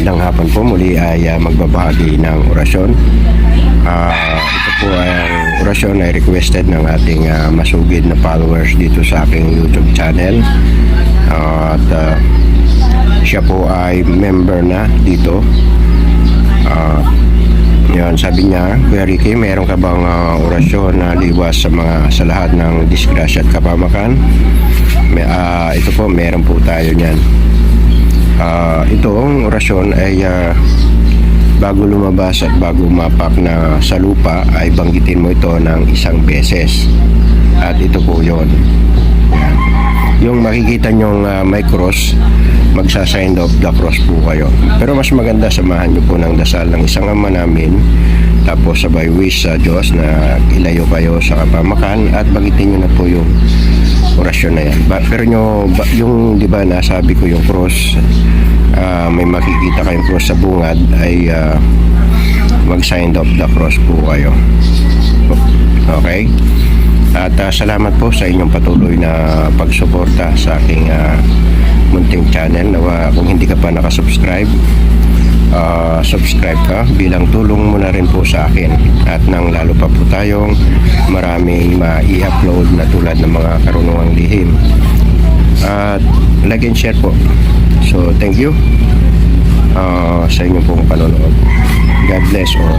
Magandang hapon po, muli ay magbabahagi ng orasyon. Ito po ay orasyon ay requested ng ating masugid na followers dito sa aking YouTube channel. Siya po ay member na dito. Yun, sabi niya, Kuya Ricky, meron ka bang orasyon na liwas sa lahat ng disgrasya at kapamakan? Ito po, meron po tayo niyan. Itong orasyon ay bago lumabas at bago mapak na sa lupa ay banggitin mo ito ng isang beses. At ito po yun. Yung makikita nyong may cross, magsa-sign of the cross po kayo. Pero mas maganda, samahan nyo po ng dasal ng isang Ama namin, tapos sabay wish sa Diyos na ilayo kayo sa kapamakan at banggitin nyo na po yung orasyon na yan. Pero yung di ba nasabi ko yung cross, may makikita kayong cross sa bungad, ay mag-sign of the cross po kayo. Okay? At salamat po sa inyong patuloy na pagsuporta sa aking munting channel. Kung hindi ka pa nakasubscribe, subscribe ka bilang tulong mo na rin po sa akin, at nang lalo pa po tayong maraming ma-i-upload na tulad ng mga karunungang lihim, at like and share po. So thank you sa inyong pong panonood. God bless all.